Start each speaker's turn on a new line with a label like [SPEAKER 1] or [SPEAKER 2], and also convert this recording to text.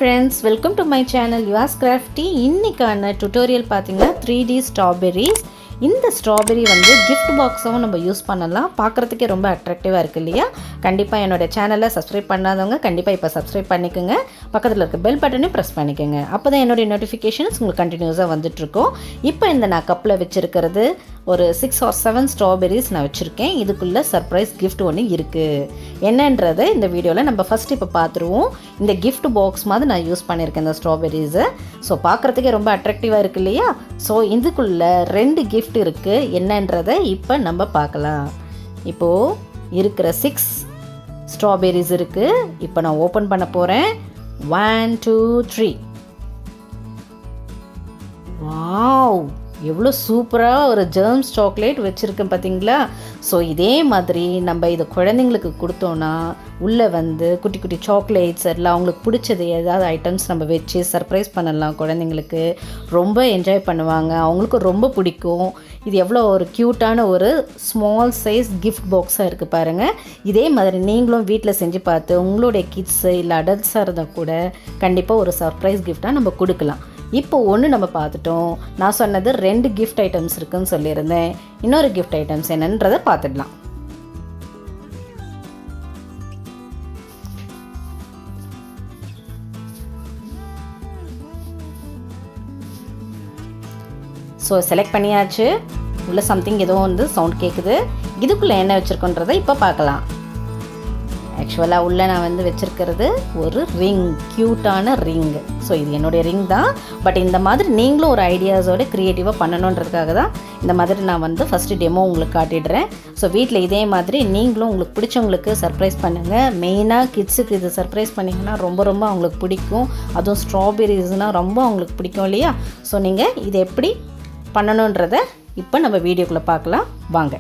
[SPEAKER 1] friends, welcome to my channel yours crafty. இன்னைக்கான tutorial பாத்தீங்கன்னா 3D strawberries. இந்த strawberry வந்து gift boxவும் நம்ம யூஸ் பண்ணலாம். பார்க்கிறதுக்கே ரொம்ப அட்ராக்டிவா இருக்கு இல்லையா? கண்டிப்பா என்னோட சேனலை சப்ஸ்கிரைப் பண்ணாதவங்க கண்டிப்பா இப்ப சப்ஸ்கிரைப் பண்ணிக்கங்க. பக்கத்துல இருக்க பெல் பட்டனை பிரஸ் பண்ணிக்கங்க. அப்பதான் என்னோட நோட்டிஃபிகேஷன்ஸ் உங்களுக்கு கண்டினியூஸா வந்துட்டு இருக்கும். இப்போ இந்த நான் கப்ல வச்சிருக்கிறது ஒரு 6 or 7 ஸ்ட்ராபெரிஸ் நான் வச்சிருக்கேன். இதுக்குள்ள சர்ப்ரைஸ் gift ஒன்னு இருக்கு. என்னன்றதை இந்த வீடியோல நம்ம ஃபர்ஸ்ட் இப்ப பாத்துருவோம். இந்த gift box மாதிரி நான் யூஸ் பண்ணிருக்கேன் இந்த ஸ்ட்ராபெரிஸ். சோ பார்க்கிறதுக்கே ரொம்ப அட்ராக்டிவா இருக்கு இல்லையா? சோ இதுக்குள்ள ரெண்டு gift இருக்கு. என்னன்றதை இப்போ நம்ம பார்க்கலாம். இப்போ இருக்கிற 6 ஸ்ட்ராபெரிஸ் இருக்கு. இப்போ நான் ஓபன் பண்ண போறேன். 1 2 3. வாவ், எவ்வளோ சூப்பராக ஒரு ஜெர்ம்ஸ் சாக்லேட் வச்சுருக்கேன் பார்த்தீங்களா? ஸோ இதே மாதிரி நம்ம இதை குழந்தைங்களுக்கு கொடுத்தோன்னா உள்ளே வந்து குட்டி குட்டி சாக்லேட்ஸ் எல்லாம் அவங்களுக்கு பிடிச்சது ஏதாவது ஐட்டம்ஸ் நம்ம வச்சு சர்ப்ரைஸ் பண்ணலாம். குழந்தைங்களுக்கு ரொம்ப என்ஜாய் பண்ணுவாங்க, அவங்களுக்கு ரொம்ப பிடிக்கும். இது எவ்வளோ ஒரு க்யூட்டான ஒரு ஸ்மால் சைஸ் கிஃப்ட் பாக்ஸாக இருக்குது பாருங்கள். இதே மாதிரி நீங்களும் வீட்டில் செஞ்சு பார்த்து உங்களுடைய கிட்ஸு இல்லை அடல்ட்ஸாக இருந்தால் கூட கண்டிப்பாக ஒரு சர்ப்ரைஸ் கிஃப்டாக நம்ம கொடுக்கலாம். இப்போ ஒன்று நம்ம பார்த்துட்டோம். நான் சொன்னது 2 கிஃப்ட் ஐட்டம்ஸ் இருக்குன்னு சொல்லியிருந்தேன். இன்னொரு கிஃப்ட் ஐட்டம்ஸ் என்னன்றதை பார்த்துடலாம். ஸோ செலக்ட் பண்ணியாச்சு. உள்ள சம்திங் ஏதோ வந்து சவுண்ட் கேட்குது. இதுக்குள்ளே என்ன வச்சுருக்கோன்றதை இப்போ பார்க்கலாம். ஆக்சுவலாக உள்ளே நான் வந்து வச்சுருக்கிறது ஒரு ரிங், க்யூட்டான ரிங். ஸோ இது என்னுடைய ரிங் தான். பட் இந்த மாதிரி நீங்களும் ஒரு ஐடியாஸோட க்ரியேட்டிவாக பண்ணணுன்றதுக்காக தான் இந்த மாதிரி நான் வந்து ஃபஸ்ட்டு டெமோ உங்களுக்கு காட்டிடுறேன். ஸோ வீட்டில் இதே மாதிரி நீங்களும் உங்களுக்கு பிடிச்சவங்களுக்கு சர்ப்ரைஸ் பண்ணுங்கள். மெயினாக கிட்ஸுக்கு இது சர்ப்ரைஸ் பண்ணிங்கன்னா ரொம்ப ரொம்ப அவங்களுக்கு பிடிக்கும். அதுவும் ஸ்ட்ராபெரிஸ்னால் ரொம்ப அவங்களுக்கு பிடிக்கும் இல்லையா? ஸோ நீங்கள் இதை எப்படி பண்ணணுன்றதை இப்போ நம்ம வீடியோக்குள்ளே பார்க்கலாம் வாங்க.